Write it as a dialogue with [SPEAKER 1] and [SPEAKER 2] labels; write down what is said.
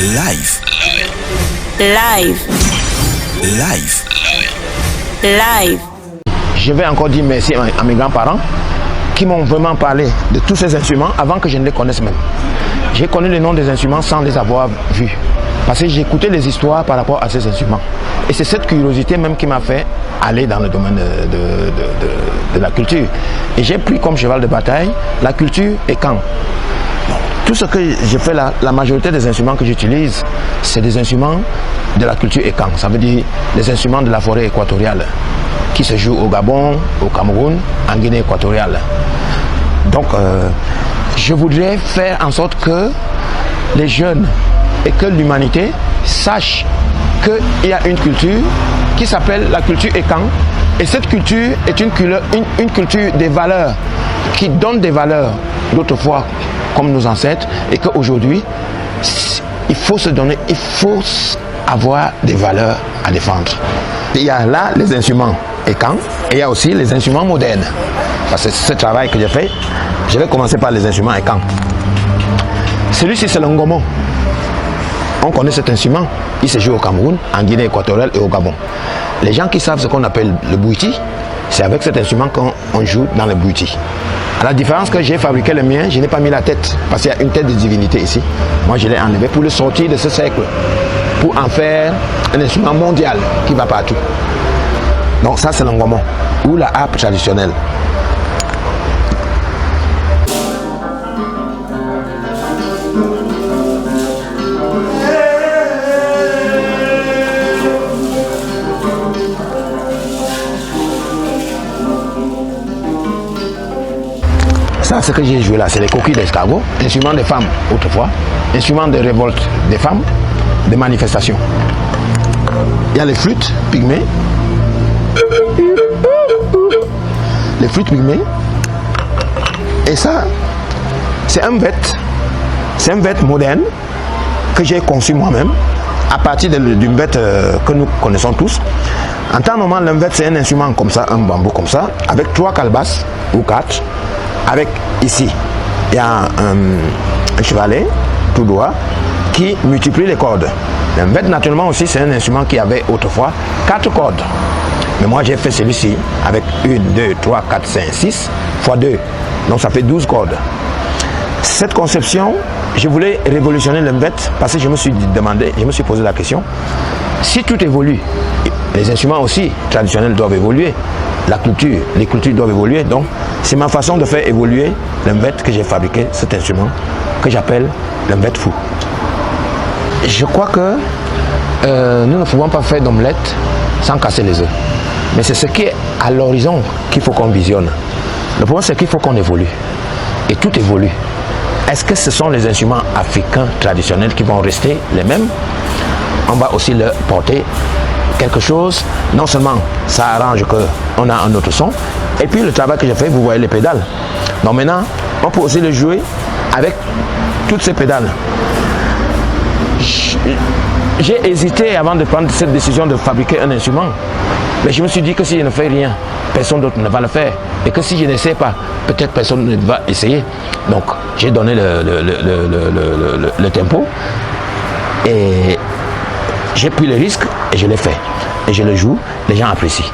[SPEAKER 1] Live.
[SPEAKER 2] Live.
[SPEAKER 1] Live.
[SPEAKER 2] Live.
[SPEAKER 3] Je vais encore dire merci à mes grands-parents qui m'ont vraiment parlé de tous ces instruments avant que je ne les connaisse même. J'ai connu le nom des instruments sans les avoir vus. Parce que j'écoutais les histoires par rapport à ces instruments. Et c'est cette curiosité même qui m'a fait aller dans le domaine de la culture. Et j'ai pris comme cheval de bataille la culture et Kang. Tout ce que j'ai fait, la majorité des instruments que j'utilise, c'est des instruments de la culture Ekang. Ça veut dire des instruments de la forêt équatoriale qui se jouent au Gabon, au Cameroun, en Guinée équatoriale. Donc, je voudrais faire en sorte que les jeunes et que l'humanité sachent qu'il y a une culture qui s'appelle la culture Ekang. Et cette culture est une culture des valeurs, qui donne des valeurs d'autrefois comme nos ancêtres, et qu'aujourd'hui, il faut se donner, il faut avoir des valeurs à défendre. Il y a là les instruments Ekang, et il y a aussi les instruments modernes. Parce que ce travail que j'ai fait, je vais commencer par les instruments Ekang. Celui-ci, c'est le ngomon. On connaît cet instrument, il se joue au Cameroun, en Guinée équatoriale et au Gabon. Les gens qui savent ce qu'on appelle le bouiti, c'est avec cet instrument qu'on joue dans le bouiti. À la différence que j'ai fabriqué le mien, je n'ai pas mis la tête, parce qu'il y a une tête de divinité ici. Moi, je l'ai enlevé pour le sortir de ce cercle, pour en faire un instrument mondial qui va partout. Donc ça, c'est le ngomon, ou la harpe traditionnelle. Ça, ce que j'ai joué là, c'est les coquilles d'escargot, instruments des femmes autrefois, instruments de révolte des femmes, de manifestations. Il y a les flûtes pygmées, et ça, c'est un vête moderne que j'ai conçu moi-même à partir d'une vête que nous connaissons tous. En temps normal, le vête, c'est un instrument comme ça, un bambou comme ça, avec 3 calebasses ou 4. Avec ici, il y a un chevalet tout droit qui multiplie les cordes. Le mbet, naturellement aussi, c'est un instrument qui avait autrefois 4 cordes. Mais moi, j'ai fait celui-ci avec 1, 2, 3, 4, 5, 6 x 2. Donc ça fait 12 cordes. Cette conception, je voulais révolutionner le mbet parce que je me suis posé la question, si tout évolue, les instruments aussi traditionnels doivent évoluer. Les cultures doivent évoluer. Donc, c'est ma façon de faire évoluer le mbet que j'ai fabriqué, cet instrument que j'appelle le mbet fou. Je crois que nous ne pouvons pas faire d'omelette sans casser les œufs. Mais c'est ce qui est à l'horizon qu'il faut qu'on visionne. Le problème, c'est qu'il faut qu'on évolue. Et tout évolue. Est-ce que ce sont les instruments africains traditionnels qui vont rester les mêmes? On va aussi leur porter quelque chose, non seulement ça arrange qu'on a un autre son, et puis le travail que j'ai fait, vous voyez les pédales. Donc maintenant, on peut aussi le jouer avec toutes ces pédales. J'ai hésité avant de prendre cette décision de fabriquer un instrument, mais je me suis dit que si je ne fais rien, personne d'autre ne va le faire, et que si je n'essaie pas, peut-être personne ne va essayer. Donc j'ai donné le tempo, et j'ai pris le risque, et je l'ai fait. Et je le joue, les gens apprécient.